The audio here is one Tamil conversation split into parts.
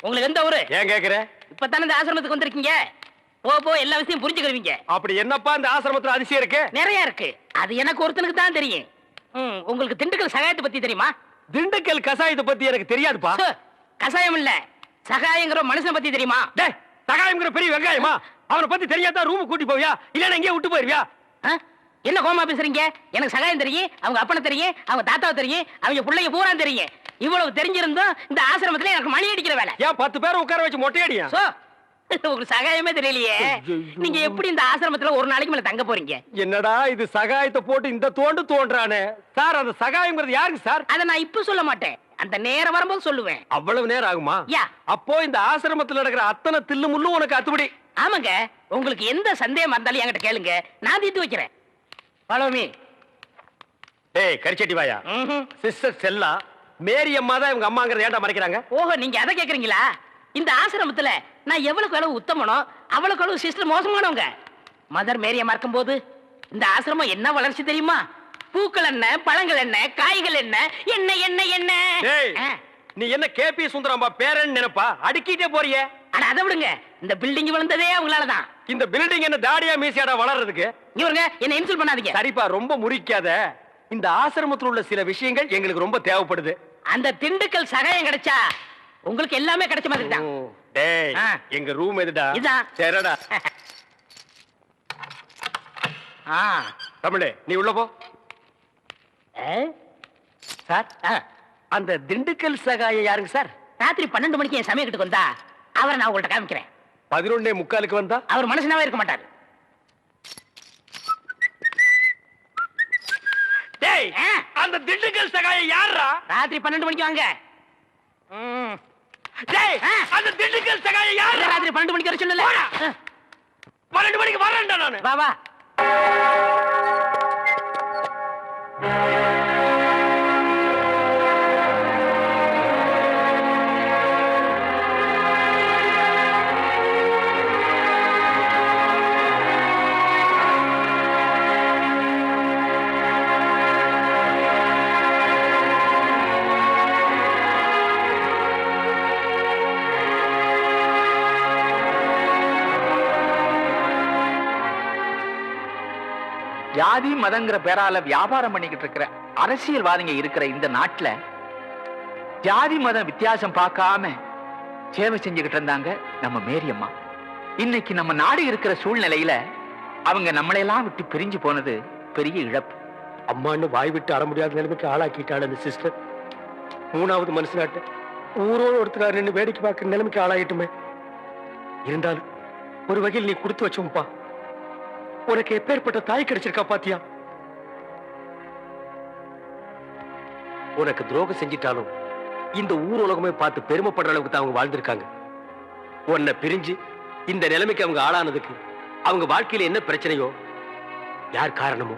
உங்களுக்கு எந்த ஊரு? ஏன் கேக்குற? இப்பதானே இந்த ஆசிரமத்துக்கு வந்திருக்கீங்க. போ எல்லா விஷயம் புரிஞ்சுக்கிருவீங்க. அப்படி என்னப்பா இந்த ஆசிரமத்துல அதிசயம் இருக்கு? நிறைய இருக்கு. அது எனக்கு ஒருத்தனுக்கு தான் தெரியும். உங்களுக்கு திண்டுக்கல் சகாயத்தை பத்தி தெரியுமா? திண்டுக்கல் கசாயத்தை பத்தி எனக்கு தெரியாதுப்பா. கசாயம் இல்ல, சகாயங்கிற மனுஷனை பத்தி தெரியுமா? டேய், சகாயம்ங்கிற பெரிய வெங்காயமா? அவனை பத்தி தெரியாதா ரூம் கூட்டி போவியா இல்ல எங்கேயே விட்டு போயிருவியா? என்ன கோமா பேசுறீங்க? எனக்கு சகாயம் தெரியும், அவங்க அப்பனை தெரியும், அவங்க தாத்தாவை தெரியும், அவங்க பிள்ளைங்க பூரா தெரியும். இவ்வளவு தெரிஞ்சிருந்தும் இந்த ஆசிரமத்துல எனக்கு மணி அடிக்கிற வேலை. ஏன் 10 பேரை உட்கார வச்சு மொட்டையடியா? உங்களுக்கு சகாயமே தெரியலையே. நீங்க எப்படி இந்த ஆசிரமத்துல ஒரு நாளைக்கு மேல தங்க போறீங்க? என்னடா இது சகாயத்தை போட்டு இந்த தோன்றானே சார். அந்த சகாயம்ங்கிறது யாருக்கு சார்? அதை நான் இப்ப சொல்ல மாட்டேன், அந்த நேரம் வரும்போது சொல்லுவேன். அவ்வளவு நேரம் ஆகுமா? அப்போ இந்த ஆசிரமத்துல நடக்கிற அத்தனை தில்லு முள்ளும் உனக்கு அத்துபடி? ஆமாங்க, உங்களுக்கு எந்த சந்தேகம் இருந்தாலும் என்கிட்ட கேளுங்க, நான் தீர்த்து வைக்கிறேன். Follow me. ஏய் கரிச்சட்டி வாயா. சிஸ்டர் செல்லா மேரி அம்மா தான் இவங்க அம்மாங்கறத ஏன்டா மறைக்கறாங்க? ஓஹோ, நீங்க அத கேக்குறீங்களா? இந்த ஆசிரமத்துல நான் எவ்வளவுக்கு அளவு உத்தமனோ அவ்வளவுக்கு அளவு சிஸ்டர் மோசமானவங்க. மதர் மேரி அம்மா இருக்கும்போது இந்த ஆசிரமம் என்ன வளர்ச்சி தெரியுமா? பூக்கள் என்ன, பழங்கள் என்ன, காய்கள் என்ன, என்ன என்ன என்ன. டேய், நீ என்ன கேபி சுந்தரம்பா பேரன் நினைப்பா? அடிக்கிட்டே போறியே. அட அத விடுங்க, இந்த பில்டிங் விழுந்ததே அவங்களால தான். இந்த பில்டிங் என்ன தாடியா மீசியாடா வளர்றதுக்கு? இவங்க என்ன இன்சல்ட் பண்ணாதீங்க. சரிப்பா, ரொம்ப முறிக்காத. இந்த ஆசிரமத்துல உள்ள சில விஷயங்கள் எங்களுக்கு ரொம்ப தேவைப்படுது. அந்த திண்டுக்கல் சகாயம் கிடைச்சா உங்களுக்கு எல்லாமே கிடைச்ச மாதிரி தான். டேய், எங்க ரூம் எதுடா? இதான். சரிடா. தமிழே, நீ உள்ள போ. சார், அந்த திண்டுக்கல் சகாயம் யாருங்க சார்? ராத்திரி 12 மணிக்கு என் சமயத்துக்கு வந்தா அவரை நான் உங்கள்ட்ட காமிக்கிறேன். 11:45 வந்தா அவர் மனுஷனாவே இருக்க மாட்டாரு. டேய், அந்த திண்டுக்கல் சகாயம் யாரா? ராத்திரி 12 மணிக்கு வாங்க. டேய், அந்த திண்டுக்கல் சகாயம் யாரா? ராத்திரி 12 மணிக்கு வர சொல்லல. 12 மணிக்கு வரேன்டா நானு. வா வா. ஜாதி மதங்கிற பேரால வியாபாரம் பண்ணிக்கிட்டு இருக்கிற அரசியல்வாதிங்க இருக்கிற இந்த நாட்டுல ஜாதி மதம் வித்தியாசம் பார்க்காம சேவை செஞ்சுக்கிட்டு இருந்தாங்க நம்ம மேரி அம்மா. இன்னைக்கு நம்ம நாடு இருக்கிற சூழ்நிலையில அவங்க நம்மளையெல்லாம் விட்டு பிரிஞ்சு போனது பெரிய இழப்பு. அம்மான்னு வாய் விட்டு அற முடியாத நிலைமைக்கு ஆளாக்கிட்டாள் அந்த சிஸ்டர். 3வது மனுஷனாட்ட ஊரோடு ஒருத்தர் நின்று வேடிக்கை பார்க்கிற நிலைமைக்கு ஆளாயிட்டுமே. இருந்தாலும் ஒரு வகையில் நீ கொடுத்து வச்சோம்பா. உனக்கு எப்பேற்பட்ட தாய் கிடைச்சிருக்கா பாத்தியா? உனக்கு துரோகம் செஞ்சிட்டாலும் இந்த ஊர் உலகமே பார்த்து பெருமைப்படுற அளவுக்கு தான் அவங்க வாழ்ந்திருக்காங்க. உன்னை பிரிஞ்சு இந்த நிலைமைக்கு அவங்க ஆளானதுக்கு அவங்க வாழ்க்கையில என்ன பிரச்சனையோ, யார் காரணமோ,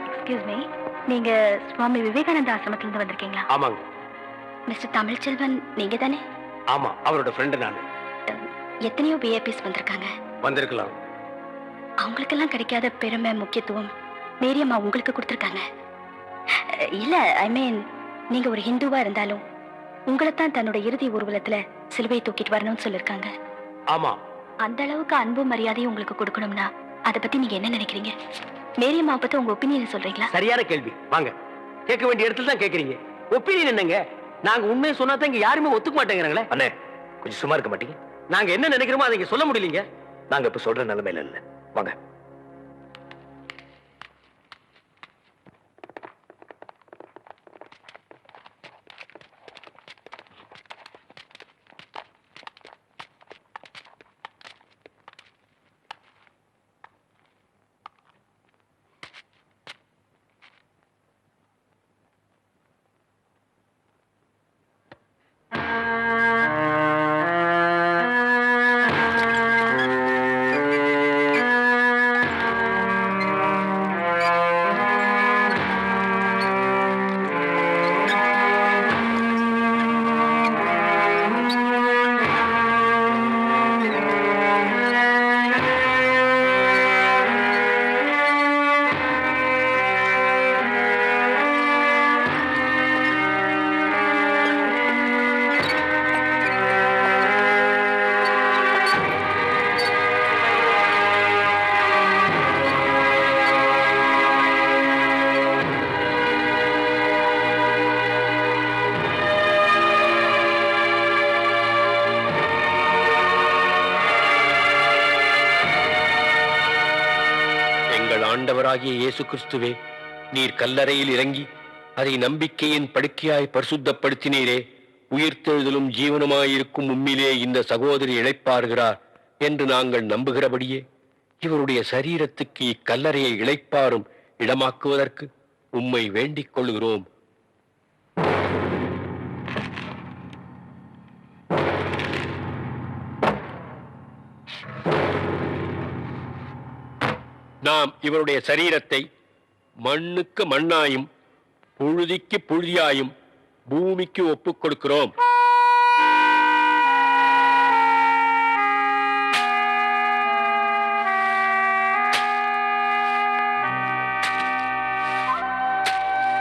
எக்ஸ்கியூஸ் மீ, நீங்க சுவாமி விவேகானந்த ஆசிரமத்துல இருந்து வந்திருக்கீங்களா? ஆமாங்க. மிஸ்டர் தமிழ்ச்செல்வன் நீங்க தானே? ஆமா, அவரோட ஃப்ரெண்ட் நானு. எத்தனையோ விஐபிஸ் வந்திருக்காங்க. வந்திருக்கலாம். அவங்களுக்கெல்லாம் கிடைக்காத பெருமை முக்கியத்துவம் மேரி அம்மா உங்களுக்கு கொடுத்திருக்காங்க. இல்ல, ஐ மீன், நீங்க ஒரு ஹிந்துவா இருந்தாலும் உங்களைத்தான் தன்னோட இறுதி ஊர்வலத்துல சிலுவையை தூக்கிட்டு வரணும்னு சொல்லிருக்காங்க. ஆமா, அந்த அளவுக்கு அன்பு மரியாதையும் உங்களுக்கு கொடுக்கணும்னா அதை பத்தி நீங்க என்ன நினைக்கிறீங்க? மேரி அம்மா பத்தி உங்க ஒப்பீனியன் சொல்றீங்களா? சரியான கேள்வி. வாங்க, கேட்க வேண்டிய இடத்துல தான் கேக்குறீங்க. ஒப்பீனியன் என்னங்க? நாங்க உண்மையை சொன்னா தான் இங்க யாருமே ஒத்துக்க மாட்டேங்கிறாங்களே. அண்ணே, கொஞ்சம் சும்மா இருக்க மாட்டீங்க? நாங்க என்ன நினைக்கிறோமோ அதை இங்க சொல்ல முடியலீங்க. நாங்க இப்ப சொல்ற நிலைமையில இல்ல. வாங்க. ஆண்டவராகிய இயேசு கிறிஸ்துவே, நீர் கல்லறையில் இறங்கி அதை நம்பிக்கையின் படுக்கையாய் பரிசுத்தப்படுத்தினீரே. உயிர்த்தெழுதலும் ஜீவனுமாயிருக்கும் உம்மிலே இந்த சகோதரி இளைப்பாறுகிறார் என்று நாங்கள் நம்புகிறபடியே இவருடைய சரீரத்துக்கு இக்கல்லறையை இளைப்பாறும் இடமாக்குவதற்கு உம்மை வேண்டிக் கொள்கிறோம். நாம் இவருடைய சரீரத்தை மண்ணுக்கு மண்ணாயும் புழுதிக்கு புழுதியாயும் பூமிக்கு ஒப்புக் கொடுக்கிறோம்.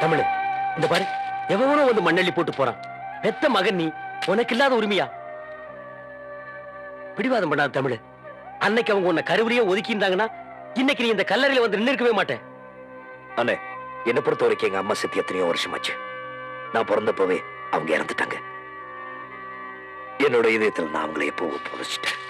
தமிழ், இந்த பாரு, எவனோ வந்து மண்ணள்ளி போட்டு போறான். பெத்த மகன் நீ, உனக்கு இல்லாத உரிமையா? பிடிவாதம் பண்ணாத தமிழ். அன்னைக்கு அவங்க உன்னை கருவறையே ஒதுக்கியிருந்தாங்கன்னா இன்னைக்கு நீ இந்த கல்லறையில வந்து நின்று இருக்கவே மாட்டேன். அண்ணே, என்னை பொறுத்த வரைக்கும் எங்க அம்மா செத்து எத்தனையோ வருஷமாச்சு. நான் பிறந்தப்பவே அவங்க இறந்துட்டாங்க. என்னோட இதயத்தில் நான் அவங்களை எப்போ புதைச்சிட்டேன்.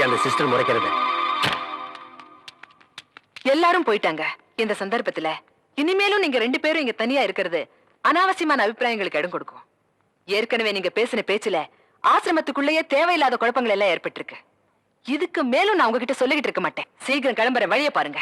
அந்த சிஸ்டர் முறைக்கிறது. எல்லாரும் போயிட்டாங்க. இந்த சந்தர்ப்பத்துல இனிமேலும் நீங்க 2 பேரும் இங்க தனியா இருக்கிறது அனாவசியமான அபிப்பிராயங்களுக்கு இடம் கொடுக்கும். ஏற்கனவே நீங்க பேசின பேச்சுல ஆசிரமத்துக்குள்ளேயே தேவையில்லாத குழப்பங்கள் எல்லாம் ஏற்பட்டிருக்கு. இதுக்கு மேலும் நான் உங்ககிட்ட சொல்லிக்கிட்டு இருக்க மாட்டேன். சீக்கிரம் கிளம்புற வழியை பாருங்க.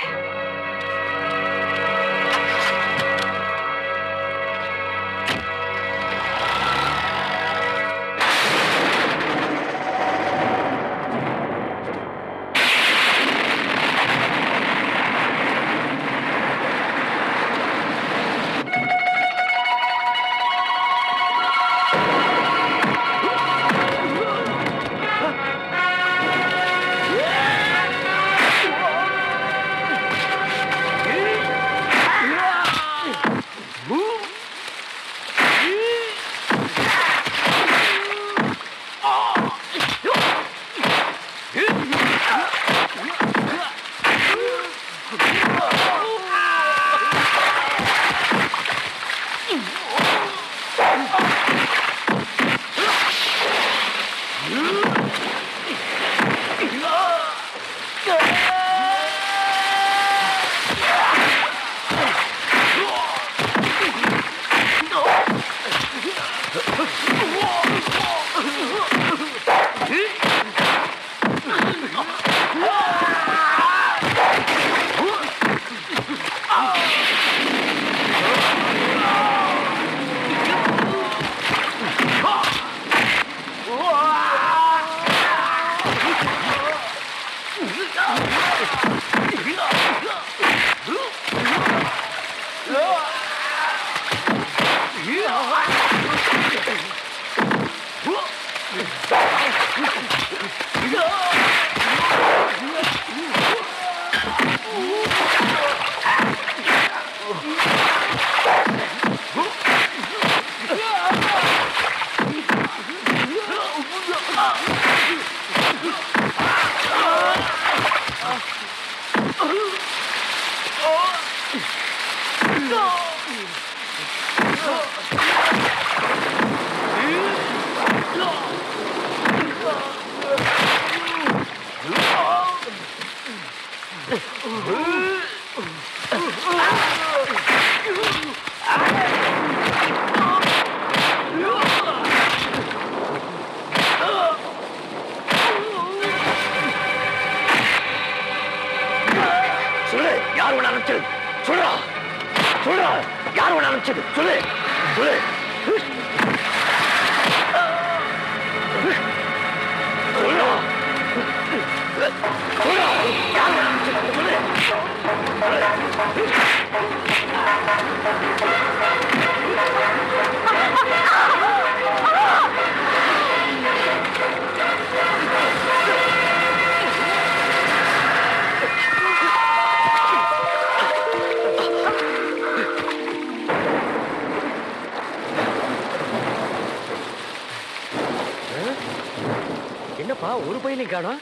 என்னப்பா ஒரு பையனையும் காணோம்?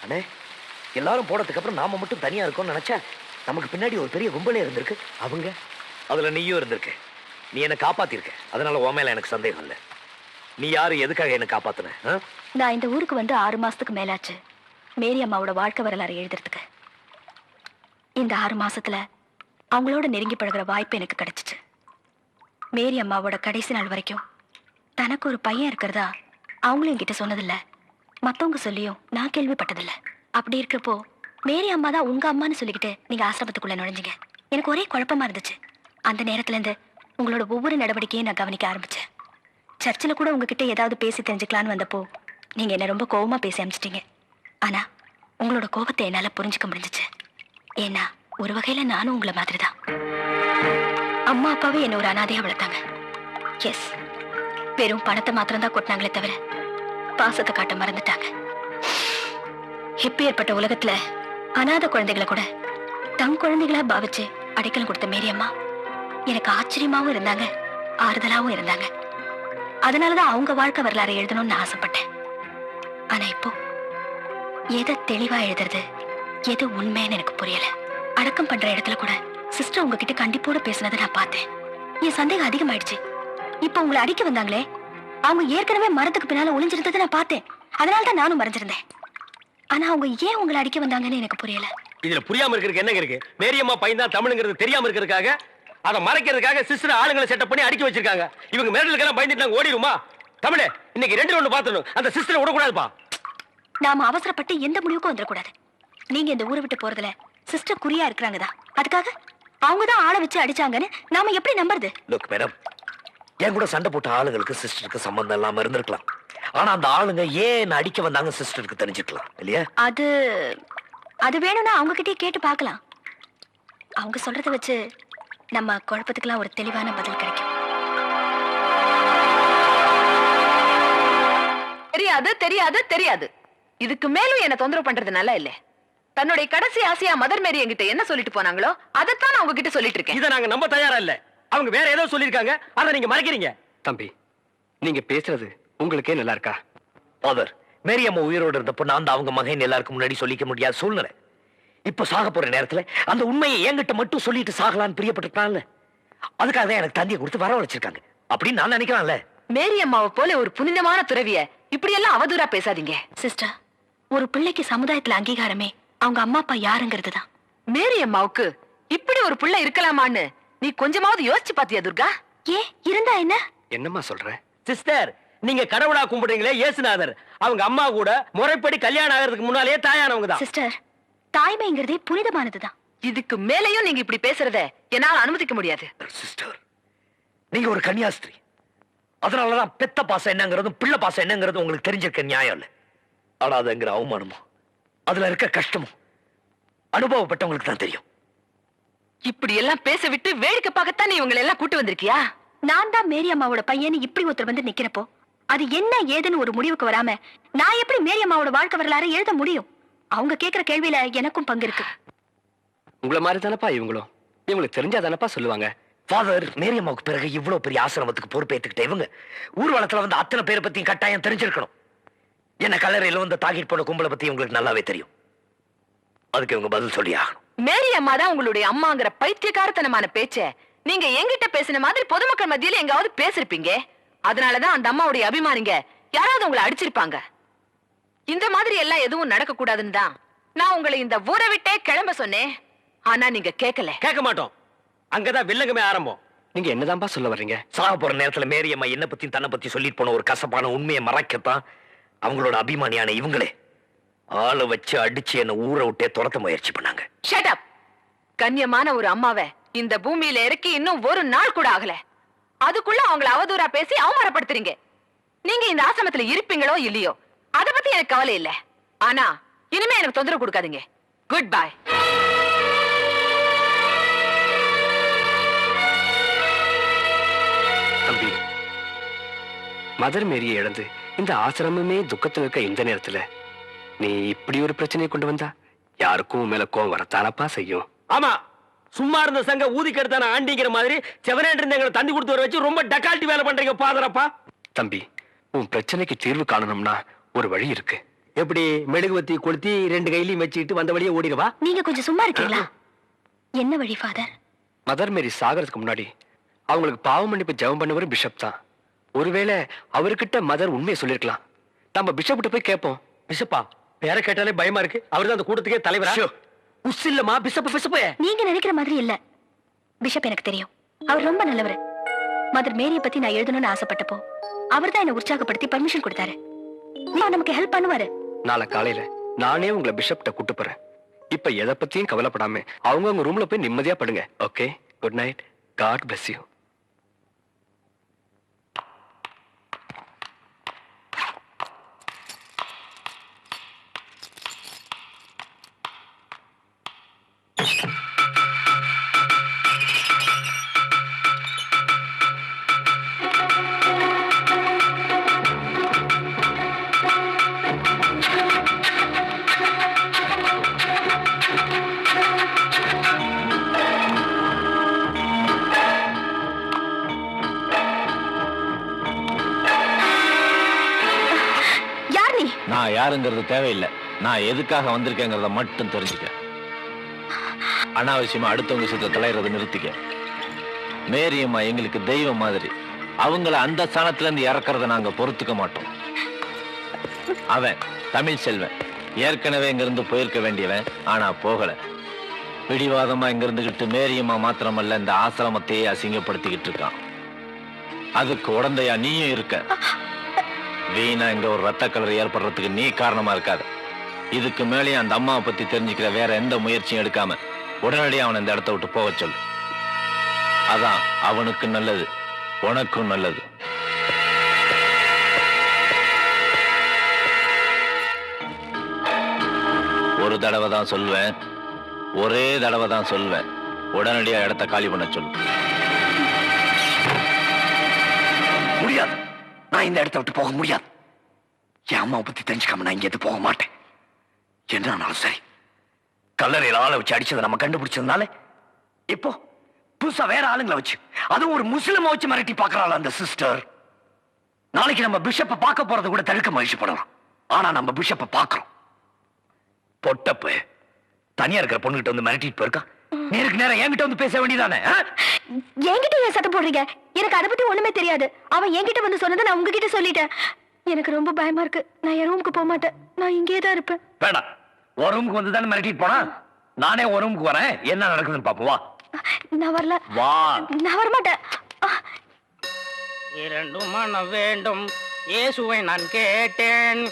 அண்ணே, எல்லாரும் போனதுக்கு அப்புறம் நாம மட்டும் தனியா இருக்கோம்னு நினைச்சா நமக்கு பின்னாடி ஒரு பெரிய கும்பலே இருந்திருக்கு. அவங்க அதுல நீயும் இருந்திருக்க. நீ என்ன காப்பாத்திருக்க. அதனால உன் மேல எனக்கு சந்தேகம் இல்லை. நீ யாரு, எதுக்காக என்ன காப்பாத்துன? நான் இந்த ஊருக்கு வந்து 6 மாசத்துக்கு மேலாச்சு மேரி அம்மாவோட வாழ்க்கை வரலாறு எழுதுறதுக்கு. இந்த 6 மாசத்துல அவங்களோட நெருங்கி பழகுற வாய்ப்பு எனக்கு கிடைச்சிச்சு. மேரி அம்மாவோட கடைசி நாள் வரைக்கும் தனக்கு ஒரு பையன் இருக்கிறதா அவங்களும் என்கிட்ட சொன்னதில்ல, மத்தவங்க சொல்லியும் நான் கேள்விப்பட்டதில்ல. அப்படி இருக்கிறப்போ மேரி அம்மா தான் உங்க அம்மான்னு சொல்லிக்கிட்டு நீங்க ஆசிரமத்துக்குள்ள நுழைஞ்சிங்க. எனக்கு ஒரே குழப்பமா இருந்துச்சு. அந்த நேரத்துல இருந்து உங்களோட ஒவ்வொரு நடவடிக்கையும் நான் கவனிக்க ஆரம்பிச்சேன். சர்ச்சில் கூட உங்ககிட்ட ஏதாவது பேசி தெரிஞ்சுக்கலான்னு வந்தப்போ நீங்க என்ன ரொம்ப கோவமா பேசி அனுப்பிச்சிட்டீங்க. ஆனா உங்களோட கோபத்தை என்னால புரிஞ்சுக்க முடிஞ்சிச்சு. ஏன்னா ஒரு வகையில நானும் உங்களை மாதிரி தான். அம்மா அப்பாவே என்ன ஒரு அனாதையா வளர்த்தாங்க. எஸ், வெறும் பணத்தை மாத்திரம் தான் கொட்டினாங்களே தவிர பாசத்தை காட்ட மறந்துட்டாங்க. எப்பேற்பட்ட உலகத்துல அனாதை குழந்தைகளை கூட தம் குழந்தைகளா பாவிச்சு அடைக்கலம் கொடுத்த மேரி அம்மா எனக்கு ஆச்சரியமாவும் இருந்தாங்க, ஆறுதலாவும் இருந்தாங்க. அதனாலதான் அவங்க வாழ்க்கை வரலாறு எழுதணும்னு ஆசைப்பட்டேன். ஆனா இப்போ எதை தெளிவா எழுதுறது, எது உண்மைன்னு எனக்கு புரியல. அடக்கம் பண்ற இடத்துல கூட சிஸ்டர் உங்ககிட்ட கண்டிப்போட பேசினதை நான் பார்த்தேன். என் சந்தேகம் அதிகமாயிடுச்சு. இப்ப உங்களை அடிக்க வந்தாங்களே, அவங்க ஏற்கனவே மரத்துக்கு பின்னால ஒளிஞ்சிருந்ததை நான் பார்த்தேன். அதனாலதான் நானும் மறைஞ்சிருந்தேன். ஆனா அவங்க ஏன் உங்களை அடிக்க வந்தாங்கன்னு எனக்கு புரியல. இதுல புரியாம இருக்கிறதுக்கு என்ன இருக்கு? மேரியம்மா பையன் தான் தமிழ்ங்கிறது தெரியாம இருக்கிறதுக்காக, அதை மறைக்கிறதுக்காக சிஸ்டர் ஆளுங்களை செட்டப் பண்ணி அடிக்க வச்சிருக்காங்க. இவங்க மிரட்டலுக்கெல்லாம் பயந்துட்டு நாங்க ஓடிடுமா? தமிழே, இன்னைக்கு 2 பாத்துடணும். அந்த சிஸ்டரை விடக்கூடாதுப்பா. நாம அவசரப்பட்டு எந்த முடிவுக்கும் வந்துடக்கூடாது. நீங்க இந்த ஊரை விட்டு போறதுல சிஸ்டர் குறியா இருக்கிறாங்கதான். அதுக்காக அவங்கதான் ஆளை வச்சு அடிச்சாங்கன்னு நாம எப்படி நம்புறது? லுக் மேடம், என் கூட சண்டை போட்ட ஆளுங்களுக்கு சிஸ்டருக்கு சம்பந்தம் இல்லாம இருந்திருக்கலாம். ஆனா அந்த ஆளுங்க ஏன் அடிக்க வந்தாங்க சிஸ்டருக்கு தெரிஞ்சுக்கலாம் இல்லையா? அது வேணும்னா அவங்க கிட்டே கேட்டு பார்க்கலாம். அவங்க சொல்றத வச்சு நம்ம குழப்பத்துக்கெல்லாம் ஒரு தெளிவான பதில் கிடைக்கும். தெரியாது தெரியாது தெரியாது. இதுக்கு மேலும் என்ன தொந்தரவு பண்றது நல்லா இல்ல. தன்னுடைய கடைசி ஆசையா மதர் மேரி என்கிட்ட என்ன சொல்லிட்டு போனாங்களோ அதைத்தான் நான் உங்ககிட்ட சொல்லிட்டு இருக்கேன். இதை நாங்க நம்ப தயாரா இல்ல. அவங்க வேற ஏதோ சொல்லிருக்காங்க, அதை நீங்க மறைக்கிறீங்க. தம்பி, நீங்க பேசுறது உங்களுக்கே நல்லா இருக்கா? ஃபாதர், மேரியம்மா உயிரோடு இருந்தப்போ நான் தான் அவங்க மகன் எல்லாருக்கும் முன்னாடி சொல்லிக்க முடியாத சூழ்நிலை. இப்ப சாக போற நேரத்துல அந்த உண்மையை என்கிட்ட மட்டும் சொல்லிட்டு சாகலான்னு பிரியப்பட்டிருக்கான்ல, அதுக்காக தான் எனக்கு தந்தியை கொடுத்து வரவழைச்சிருக்காங்க அப்படின்னு நான் நினைக்கலாம்ல. மேரி அம்மாவை போல ஒரு புனிதமான துறவிய இப்படி எல்லாம் அவதூறா பேசாதீங்க. சிஸ்டர், ஒரு பிள்ளைக்கு சமுதாயத்துல அங்கீகாரமே அவங்க அம்மா அப்பா யாருங்கிறது தான். மேரி அம்மாவுக்கு இப்படி ஒரு பிள்ளை இருக்கலாமான்னு நீ கொஞ்சமாவது யோசிச்சு பாத்தியா துர்கா? ஏன் இருந்தா என்ன? என்னம்மா சொல்ற? சிஸ்டர், நீங்க கடவுளா கும்பிடுறீங்களே இயேசுநாதர், அவங்க அம்மா கூட முறைப்படி கல்யாணம் ஆகிறதுக்கு முன்னாலே தாயானவங்க தான். சிஸ்டர், தாய்மைங்கிறதே புனிதமானதுதான். இதுக்கு மேலையும் நீங்க இப்படி பேசுறத என்னால அனுமதிக்க முடியாது. சிஸ்டர், நீங்க ஒரு கன்னியாஸ்திரி. அதனாலதான் பெத்த பாசம் என்னங்கிறதும் பிள்ளை பாசம் என்னங்கிறதும் உங்களுக்கு தெரிஞ்சிருக்க நியாயம் இல்ல. ஆனா அதுங்கிற அவமானமும் அதுல இருக்க கஷ்டமும் அனுபவப்பட்டவங்களுக்கு தான் தெரியும். இப்படி எல்லாம் பேச விட்டு வேடிக்கை பார்க்கத்தான் நீ இவங்களை எல்லாம் கூட்டு வந்திருக்கியா? நான் தான் மேரி அம்மாவோட பையன் இப்படி ஒருத்தர் வந்து நிக்கிறப்போ அது என்ன ஏதுன்னு ஒரு முடிவுக்கு வராம நான் எப்படி மேரி அம்மாவோட வாழ்க்கை வரலாறு எழுத முடியும்? அவங்க கேக்குற கேள்வியில எனக்கும் பங்கு இருக்கு. உங்களை மாதிரி தானப்பா இவங்களும். இவங்களுக்கு தெரிஞ்சாதானப்பா சொல்லுவாங்க. ஃபாதர், மேரியம்மாவுக்கு பிறகு இவ்வளவு பெரிய ஆசிரமத்துக்கு பொறுப்பேற்றுக்கிட்ட இவங்க ஊர்வலத்துல வந்து அத்தனை பேரை பத்தியும் கட்டாயம் தெரிஞ்சிருக்கணும். என்ன கல்லறையில வந்து தாக்கிட்டு போன கும்பலை பத்தி உங்களுக்கு நல்லாவே தெரியும். அதுக்கு இவங்க பதில் சொல்லி ஆகணும். மேரி அம்மா தான் உங்களுடைய அம்மாங்கிற பைத்தியக்காரத்தனமான பேச்ச நீங்க என்கிட்ட பேசின மாதிரி பொதுமக்கள் மத்தியில எங்காவது பேசிருப்பீங்க. அதனாலதான் அந்த அம்மாவுடைய அபிமானிங்க யாராவது உங்களை அடிச்சிருப்பாங்க. இந்த மாதிரி எல்லாம் எதுவும் நடக்க கூடாதுன்னு தான் நான் உங்களை இந்த ஊரை விட்டே கிளம்ப சொன்னேன். ஆனா நீங்க கேட்கல. கேட்க மாட்டோம். அங்கதான் வில்லங்கமே ஆரம்பம். நீங்க என்னதான்ப்பா சொல்ல வர்றீங்க? சாக போற நேரத்துல மேரியம்மா என்ன பத்தி தன்னை பத்தி சொல்லிட்டு போன ஒரு கசப்பான உண்மையை மறைக்கத்தான் அவங்களோட அபிமானியான இவங்களே ஆளை வச்சு அடிச்சு என்ன ஊரை விட்டே துரத்த முயற்சி பண்ணாங்க. Shut up. கண்ணியமான ஒரு அம்மாவை இந்த பூமியில இறக்கி இன்னும் ஒரு நாள் கூட ஆகல. அதுக்குள்ள அவங்கள அவதூறா பேசி அவமானப்படுத்துறீங்க. நீங்க இந்த ஆசிரமத்துல இருப்பீங்களோ இல்லையோ அத பத்தி எனக்கு கவலை இல்ல. ஆனா இனிமே எனக்கு தொந்தரவு கொடுக்காதீங்க. Good bye. தம்பி, மதர் மேரியை இழந்து இந்த ஆசிரமமே துக்கத்துல இருக்க இந்த நேரத்துல நீ இப்படி ஒரு பிரச்சனையை கொண்டு வந்தா யாருக்கும் மேல கோவம் வரத்தானப்பா செய்யும். ஆமா, சும்மா இருந்த சங்க ஊதிக்கெடுத்தான ஆண்டிங்கிற மாதிரி செவனேட்டு எங்களை தந்தி கொடுத்து வர வச்சு ரொம்ப டக்கால்ட்டி வேலை பண்றீங்க ஃபாதரப்பா. தம்பி, உன் பிரச்சனைக்கு தீர்வு காணணும்னா ஒரு வழி இருக்கு. எப்படி மெழுகுவத்தி கொளுத்தி 2 கையிலையும் வச்சுக்கிட்டு வந்த வழியே ஓடிடுவா? நீங்க கொஞ்சம் சும்மா இருக்கீங்களா? என்ன வழி ஃபாதர்? மதர் மேரி சாகிறதுக்கு முன்னாடி அவங்களுக்கு பாவ மன்னிப்பு ஜெபம் பண்ணவர் பிஷப் தான். ஒருவேளை அவர்கிட்ட மதர் உண்மையை சொல்லிருக்கலாம். நம்ம பிஷப்கிட்ட போய் கேட்போம். பிஷப்பா? பேரை கேட்டாலே பயமா இருக்கு. அவர்தான் அந்த கூட்டத்துக்கே தலைவரா? உஸ் இல்லம்மா, பிஷப். நீங்க நினைக்கிற மாதிரி இல்ல. பிஷப் எனக்கு தெரியும். அவர் ரொம்ப நல்லவர். மதர் மேரிய பத்தி நான் எழுதணும்னு ஆசைப்பட்டப்போ அவர்தான் என்ன உற்சாகப்படுத்தி பர்மிஷன் கொடுத்தாரு. நமக்கு ஹெல்ப் பண்ணுவாரு. நாளை காலையில நானே உங்களை பிஷப்ட்ட கூட்டு போறேன். இப்ப எதை பத்தியும் கவலைப்படாம அவங்க ரூம்ல போய் நிம்மதியா படுங்க. Okay, good night. God bless you. நான் யாருங்கிறது தேவையில்லை. நான் எதுக்காக வந்திருக்கேங்கிறத மட்டும் தெரிஞ்சுக்க. அனாவசியமா அடுத்தவங்க விஷயத்துல தலையிறத நிறுத்திக்க. மேரியம்மா எங்களுக்கு தெய்வம் மாதிரி. அவங்கள அந்த ஸ்தானத்துல இருந்து இறக்குறத நாங்க பொறுத்துக்க மாட்டோம். அவன் தமிழ் செல்வன். ஏற்கனவே இங்கிருந்து போயிருக்க வேண்டியவன், ஆனா போகல. பிடிவாதமா இங்க இருந்துகிட்டு மேரியம்மா மாத்திரமல்ல இந்த ஆசிரமத்தையே அசிங்கப்படுத்திக்கிட்டு இருக்கான். அதுக்கு உடந்தையா நீயும் இருக்க. வீணா இங்க ஒரு ரத்த கலரை ஏற்படுறதுக்கு நீ காரணமா இருக்காத. இதுக்கு மேலேயும் அந்த அம்மாவை பத்தி தெரிஞ்சுக்கிற வேற எந்த முயற்சியும் எடுக்காம உடனடியாக அவனை இந்த இடத்த விட்டு போக சொல்லு. அதான் அவனுக்கு நல்லது, உனக்கும் நல்லது. ஒரு தடவை தான் சொல்வேன், ஒரே தடவை தான் சொல்வேன். உடனடியா இடத்த காலி பண்ண சொல்லு. முடியாது. நான் இந்த இடத்த விட்டு போக முடியாது. என் அம்மாவை பத்தி தெரிஞ்சுக்காம நான் இங்க போக மாட்டேன். என்னாலும் சரி. கல்லறையில் ஆளை வச்சு அடிச்சதை நம்ம கண்டுபிடிச்சதுனால இப்போ புதுசா வேற ஆளுங்களை வச்சு, அதுவும் ஒரு முஸ்லிமை வச்சு மிரட்டி பாக்குறாள் அந்த சிஸ்டர். நாளைக்கு நம்ம பிஷப்பை பார்க்க போறதை கூட தடுக்க முயற்சி பண்ணலாம். ஆனா நம்ம பிஷப்பை பார்க்கிறோம். பொட்டப்பு தனியா இருக்கிற பொண்ணுகிட்ட வந்து மிரட்டிட்டு போயிருக்கா. நேருக்கு நேரம் என்கிட்ட வந்து பேச வேண்டியதானே? என்கிட்ட ஏன் சத்தம் போடுறீங்க? எனக்கு அதை பத்தி ஒண்ணுமே தெரியாது. அவன் என்கிட்ட வந்து சொன்னதை நான் உங்ககிட்ட சொல்லிட்டேன். எனக்கு ரொம்ப பயமா இருக்கு. நான் என் ரூமுக்கு போக மாட்டேன். நான் இங்கே தான் இருப்பேன். வேண்டாம். ஒரு ரூமுக்கு வந்து தானே மிரட்டிட்டு போனா. நானே ஒரு ரூமுக்கு வரேன். என்ன நடக்குதுன்னு பாப்போம். வா. நான் வரல. வா. நான் வரமாட்டேன். இரண்டு மனம் வேண்டும், இயேசுவை நான் கேட்டேன்.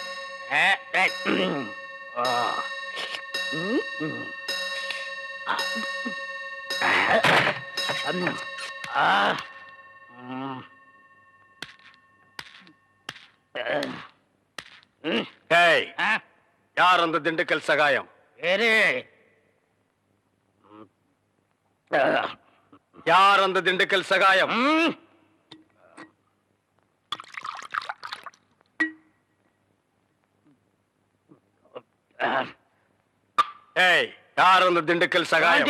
யார் அந்த திண்டுக்கல் சகாயம்? யார் அந்த திண்டுக்கல் சகாயம்? யார் அந்த திண்டுக்கல் சகாயம்?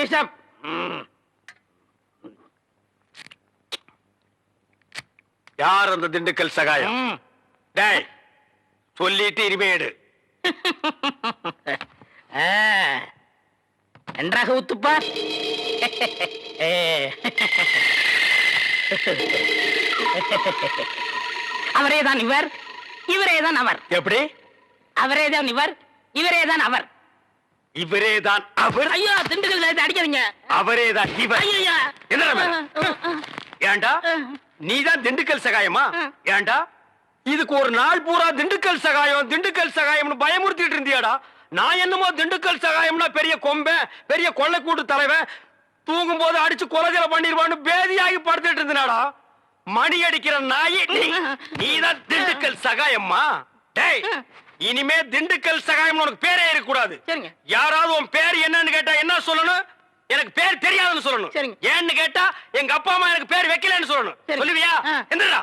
யார் அந்த திண்டுக்கல் சகாயம்? டேய், சொல்லிட்டு இனிமேடு நன்றாக ஊத்துப்பா. அவரேதான் இவர், இவரேதான் அவர். எப்படி? அவரேதான் இவர், இவரேதான் அவர். இவரேதான் அவர்? ஐயோ, திண்டுக்கல் அடிக்காதீங்க. அவரேதான் இவர். ஐயா, என்ன? ஏண்டா நீதான் திண்டுக்கல் சகாயமா? ஏண்டா இதுக்கு ஒரு நாள் பூரா திண்டுக்கல் சகாயம் திண்டுக்கல் சகாயம்னு பயமுறுத்திட்டு இருந்தியாடா. நான் என்னமோ திண்டுக்கல் சகாயம்னா பெரிய கொம்பன், பெரிய கொள்ளைக்கூட்டு தலைவன், தூங்கும் போது அடிச்சு கொலைகளை பண்ணிடுவான்னு பேதியாகி படுத்துட்டு இருந்தாடா. மணி அடிக்கிற நாய் நீதான் திண்டுக்கல் சகாயம்மா? டேய், இனிமே திண்டுக்கல் சகாயம் உனக்கு பேரே இருக்க கூடாது. யாராவது உன் பேர் என்னன்னு கேட்டா என்ன சொல்லணும்? எனக்கு பேர் தெரியாதுன்னு சொல்லணும். ஏன்னு கேட்டா எங்க அப்பா அம்மா எனக்கு பேர் வைக்கலன்னு சொல்லணும். சொல்லுவியா? என்னடா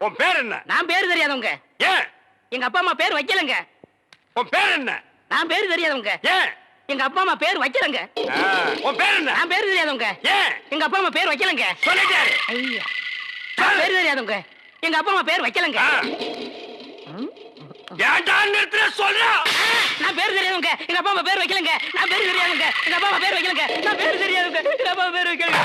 உன் பேர் என்ன? நான் பேர் தெரியாதவங்க. ஏன்? எங்க அப்பா அம்மா பேர் வைக்கலங்க. உன் பேர் என்ன? நான் பேர் தெரியாதவங்க. ஏன்? எங்க அப்பா அம்மா பேர் வைக்கலங்க. உன் பேர் என்ன? நான் பேர் தெரியாதவங்க. ஏன்? எங்க அப்பா அம்மா பேர் வைக்கலங்க. சொல்லிட்டாரு. ஐயா, நான் பேர் தெரியாதவங்க. எங்க அப்பா அம்மா பேர் வைக்கலங்க. ஏன்டா நிறுத்துற சொல்றா? நான் பேர் தெரியாதுங்க. எங்க அப்பா அம்மா பேர் வைக்கலங்க. நான் பேர் தெரியாதுங்க. எங்க அப்பா அம்மா பேர் வைக்கலங்க. நான் பேர் தெரியாதுங்க. எங்க அப்பா அம்மா பேர் வைக்கலங்க.